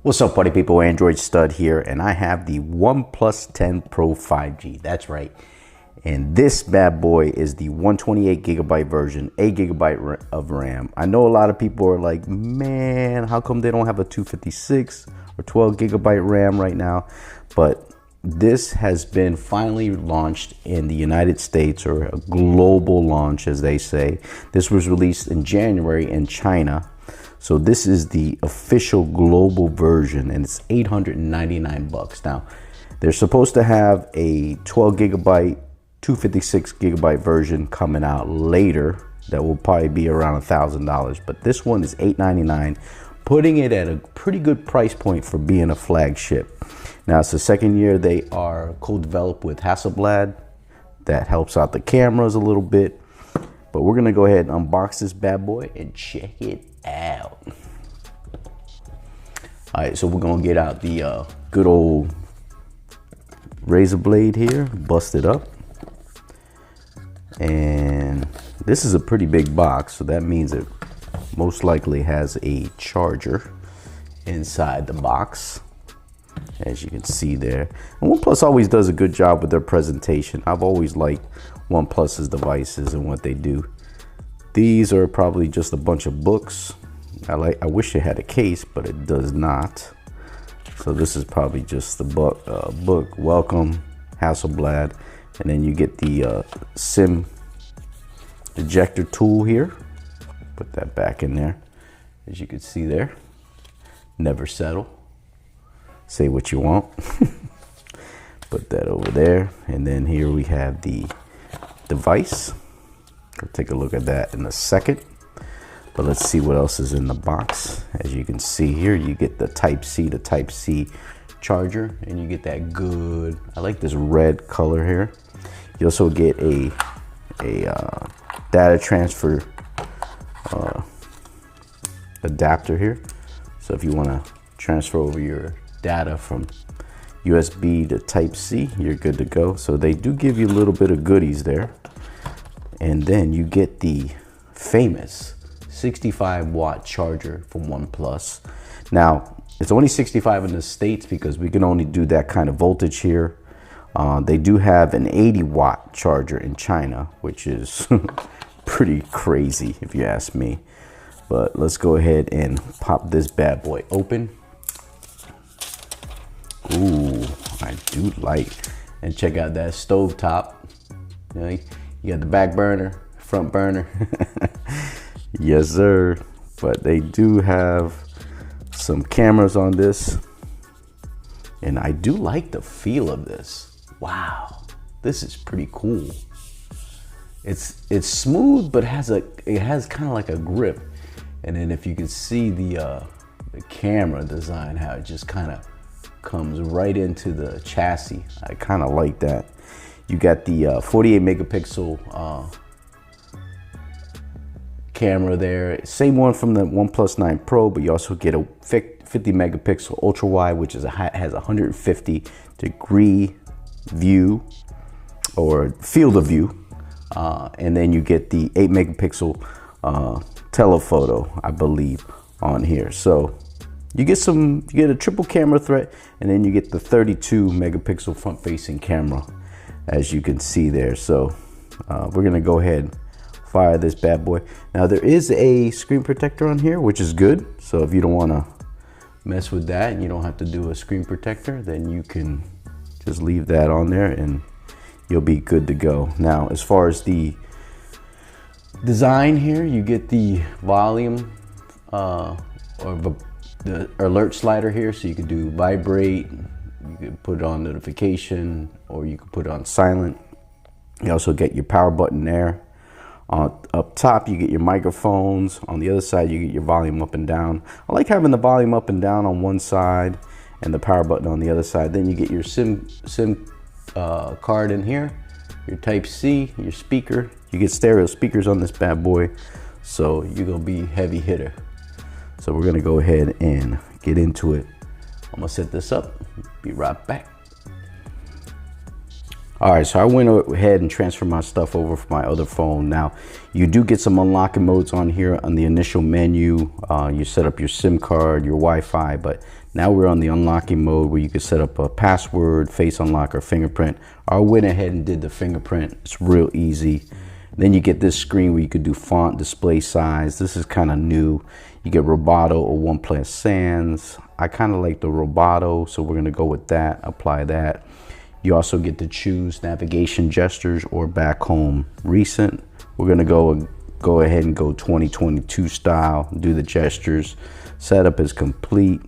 What's up, party people? Android Stud here, and I have the OnePlus 10 Pro 5G. That's right. And this bad boy is the 128 gigabyte version, 8 gigabyte of RAM. I know a lot of people are like, man, how come they don't have a 256 or 12 gigabyte RAM right now? But this has been finally launched in the United States, or a global launch, as they say. This was released in January in China. So this is the official global version, and it's 899 bucks. Now, they're supposed to have a 12 gigabyte, 256 gigabyte version coming out later that will probably be around $1,000, but this one is $899, putting it at a pretty good price point for being a flagship. Now, it's the second year they are co-developed with HyperBoost. That helps out the cameras a little bit, but we're gonna go ahead and unbox this bad boy and check it out. All right, so we're gonna get out the good old razor blade here, bust it up. And this is a pretty big box, so that means it most likely has a charger inside the box, as you can see there. And OnePlus always does a good job with their presentation. I've always liked OnePlus's devices and what they do. These are probably just a bunch of books. I wish it had a case, but it does not. So this is probably just the book. Welcome, HyperBoost. And then you get the SIM ejector tool here. Put that back in there. As you can see there. Never settle. Say what you want. Put that over there. And then here we have the device. We'll take a look at that in a second. But let's see what else is in the box. As you can see here, you get the Type-C to Type-C charger, and you get that good, I like this red color here. You also get a data transfer adapter here. So if you want to transfer over your data from USB to Type-C, you're good to go. So they do give you a little bit of goodies there. And then you get the famous 65-watt charger from OnePlus. Now, it's only 65 in the States because we can only do that kind of voltage here. They do have an 80-watt charger in China, which is pretty crazy if you ask me. But let's go ahead and pop this bad boy open. Ooh, I do like. And check out that stove top. You know, you got the back burner, front burner. Yes, sir. But they do have some cameras on this, and I do like the feel of this. Wow, this is pretty cool. It's smooth, but it has kind of like a grip. And then if you can see the camera design, how it just kind of comes right into the chassis, I kind of like that. You got the 48 megapixel camera there, same one from the OnePlus 9 Pro, but you also get a 50 megapixel ultra wide, which is has 150 degree view or field of view, and then you get the 8 megapixel telephoto, I believe, on here. So you get a triple camera threat, and then you get the 32 megapixel front facing camera, as you can see there. So we're gonna go ahead and fire this bad boy. Now there is a screen protector on here, which is good. So if you don't want to mess with that and you don't have to do a screen protector, then you can just leave that on there and you'll be good to go. Now, as far as the design here, you get the volume or the alert slider here, so you can do vibrate, you can put it on notification, or you can put it on silent. You also get your power button there. Up top, you get your microphones. On the other side, you get your volume up and down. I like having the volume up and down on one side and the power button on the other side. Then you get your SIM card in here, your Type-C, your speaker. You get stereo speakers on this bad boy, so you're gonna be heavy hitter. So we're gonna go ahead and get into it. I'm gonna set this up, be right back. All right, so I went ahead and transferred my stuff over from my other phone. Now, you do get some unlocking modes on here on the initial menu. You set up your SIM card, your Wi-Fi, but Now we're on the unlocking mode where you can set up a password, face unlock, or fingerprint. I went ahead and did the fingerprint. It's real easy. Then you get this screen where you could do font, display size. This is kind of new. You get Roboto or OnePlus Sans. I kind of like the Roboto, so we're gonna go with that, apply that. You also get to choose navigation gestures or back home recent. We're gonna go ahead and go 2022 style, do the gestures. Setup is complete.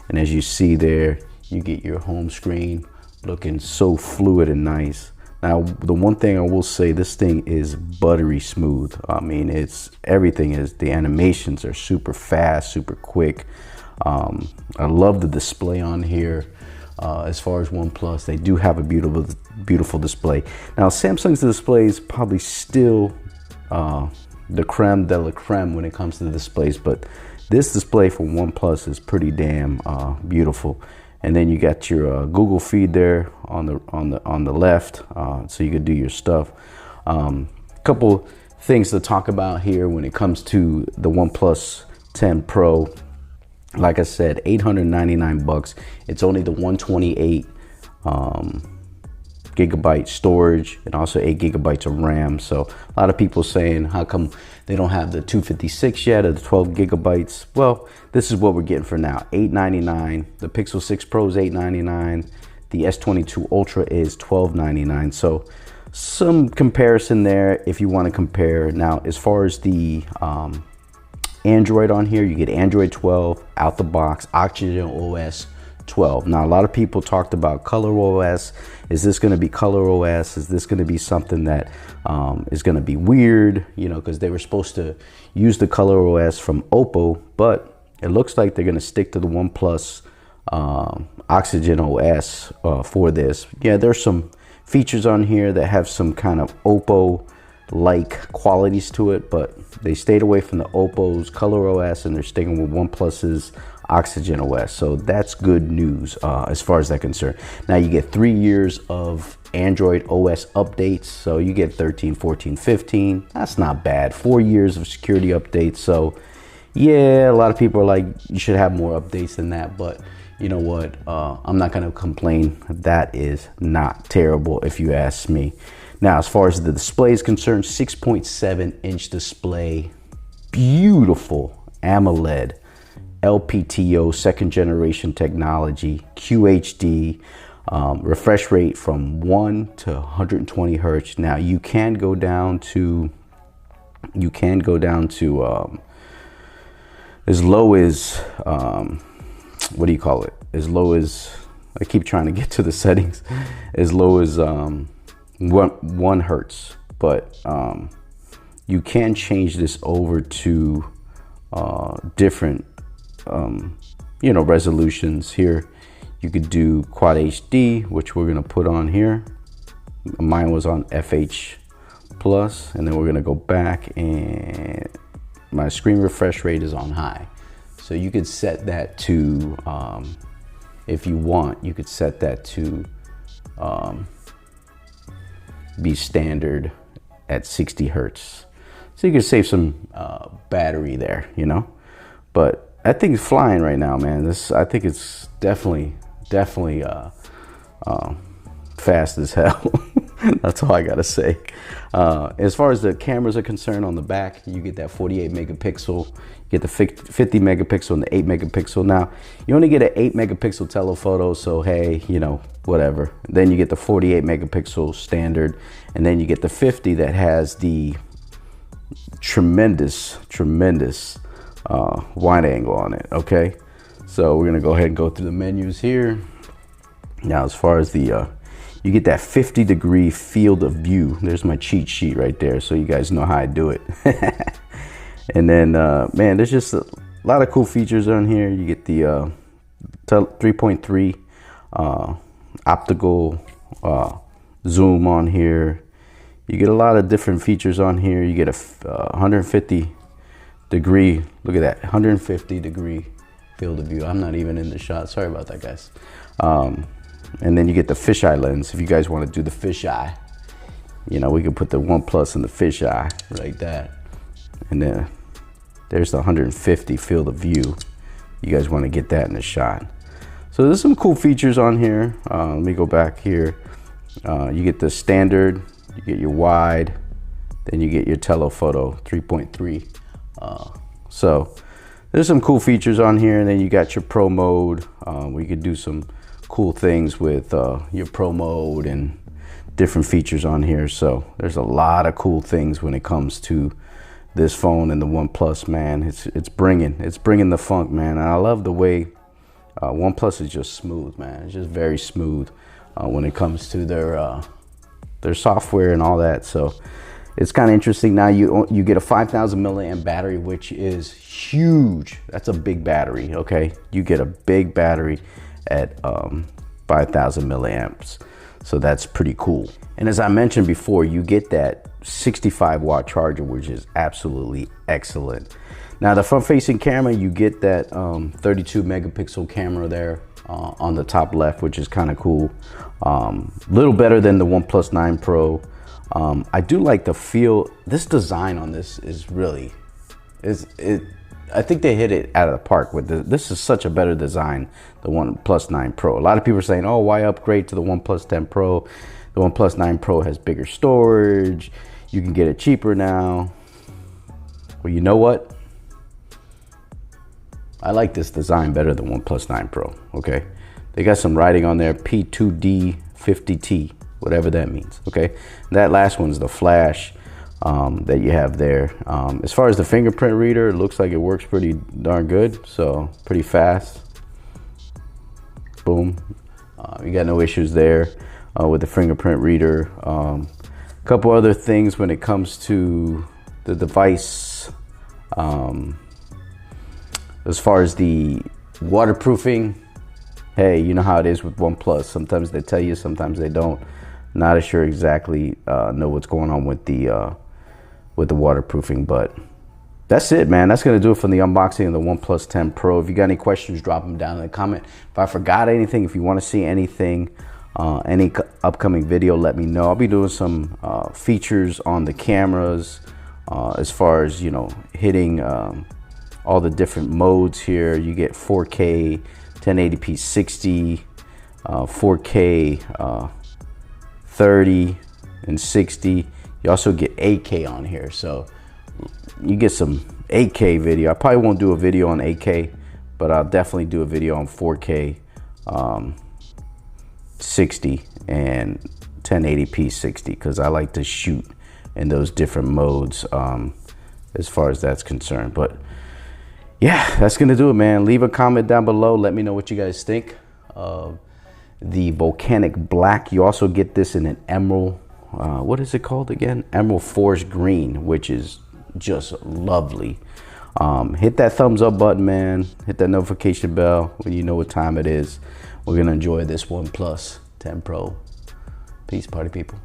And as you see there, you get your home screen looking so fluid and nice. Now, the one thing I will say, this thing is buttery smooth. I mean, the animations are super fast, super quick. I love the display on here. As far as OnePlus, they do have a beautiful display. Now, Samsung's display is probably still the creme de la creme when it comes to the displays, but this display from OnePlus is pretty damn beautiful. And then you got your Google feed there on the left, so you could do your stuff. Couple things to talk about here when it comes to the OnePlus 10 Pro. Like I said, $899. It's only the 128 gigabyte storage and also 8 gigabytes of RAM. So a lot of people saying, how come they don't have the 256 yet or the 12 gigabytes? Well, this is what we're getting for now. $899. The Pixel 6 Pro is $899. The S22 Ultra is $1299. So some comparison there if you want to compare. Now, as far as the Android on here, you get Android 12 out the box, Oxygen OS 12. Now, a lot of people talked about Color OS. Is this going to be Color OS? Is this going to be something that is going to be weird? You know, because they were supposed to use the Color OS from Oppo, but it looks like they're going to stick to the OnePlus Oxygen OS for this. Yeah, there's some features on here that have some kind of Oppo-like qualities to it, but they stayed away from the Oppo's Color OS and they're sticking with OnePlus's Oxygen OS. So that's good news as far as that's concerned. Now you get 3 years of Android OS updates. So you get 13, 14, 15. That's not bad. 4 years of security updates. So yeah, a lot of people are like, you should have more updates than that. But you know what? I'm not going to complain. That is not terrible if you ask me. Now, as far as the display is concerned, 6.7-inch display, beautiful AMOLED, LPTO second generation technology, QHD, refresh rate from 1 to 120 hertz. Now you can go down to as low as what do you call it? As low as, I keep trying to get to the settings, as low as 1 hertz, but you can change this over to different you know, resolutions. Here you could do quad HD, which we're gonna put on here. Mine was on FH plus, and then we're gonna go back and my screen refresh rate is on high. So you could set that to if you want, you could set that to be standard at 60 hertz. So you can save some battery there, you know. But I think it's flying right now, man. I think it's definitely fast as hell. That's all I gotta say. As far as the cameras are concerned, on the back, you get that 48 megapixel, you get the 50 megapixel and the 8 megapixel. Now, you only get an 8 megapixel telephoto, so hey, you know, whatever. Then you get the 48 megapixel standard, and then you get the 50 that has the tremendous wide angle on it. Okay, so we're gonna go ahead and go through the menus here. Now, as far as the you get that 50-degree field of view. There's my cheat sheet right there, so you guys know how I do it. And then man, there's just a lot of cool features on here. You get the 3.3 optical zoom on here. You get a lot of different features on here. You get a 150-degree, look at that, 150-degree field of view. I'm not even in the shot, sorry about that, guys. And then you get the fisheye lens. If you guys want to do the fisheye, you know, we can put the OnePlus in the fisheye like that. And then there's the 150 field of view. you guys want to get that in the shot. So there's some cool features on here. Let me go back here. You get the standard, you get your wide, then you get your telephoto 3.3. So there's some cool features on here, and then you got your pro mode, where you could do some cool things with your pro mode and different features on here. So there's a lot of cool things when it comes to this phone and the OnePlus, man. It's bringing the funk, man. And I love the way OnePlus is just smooth, man. It's just very smooth when it comes to their software and all that. So it's kind of interesting. Now you get a 5,000 milliamp battery, which is huge. That's a big battery. Okay, you get a big battery at 5,000 milliamps. So that's pretty cool. And as I mentioned before, you get that 65 watt charger, which is absolutely excellent. Now the front facing camera, you get that 32 megapixel camera there on the top left, which is kind of cool. Little better than the OnePlus 9 Pro. I do like the feel. This design on this is really, I think they hit it out of the park with this. Is such a better design, the OnePlus 9 Pro. A lot of people are saying, oh, why upgrade to the OnePlus 10 Pro? The OnePlus 9 Pro has bigger storage. You can get it cheaper now. Well, you know what? I like this design better than OnePlus 9 Pro, okay? They got some writing on there, P2D50T, whatever that means, okay? That last one's the flash that you have there. As far as the fingerprint reader, it looks like it works pretty darn good, so pretty fast. Boom. You got no issues there with the fingerprint reader. A couple other things when it comes to the device. As far as the waterproofing, hey, you know how it is with OnePlus. Sometimes they tell you, sometimes they don't. Not as sure exactly know what's going on with the waterproofing, but that's it, man. That's gonna do it for the unboxing of the OnePlus 10 Pro. If you got any questions, drop them down in the comment. If I forgot anything, if you want to see anything, any upcoming video, let me know. I'll be doing some features on the cameras, as far as, you know, hitting all the different modes here. You get 4K, 1080p 60, 4K 30 and 60. You also get 8K on here, so you get some 8K video. I probably won't do a video on 8K, but I'll definitely do a video on 4K 60 and 1080p 60, because I like to shoot in those different modes as far as that's concerned. But yeah, that's gonna do it, man. Leave a comment down below. Let me know what you guys think of the Volcanic Black. You also get this in an emerald, what is it called again? Emerald Forest Green, which is just lovely. Hit that thumbs up button, man. Hit that notification bell when you know what time it is. We're gonna enjoy this OnePlus 10 Pro. Peace, party people.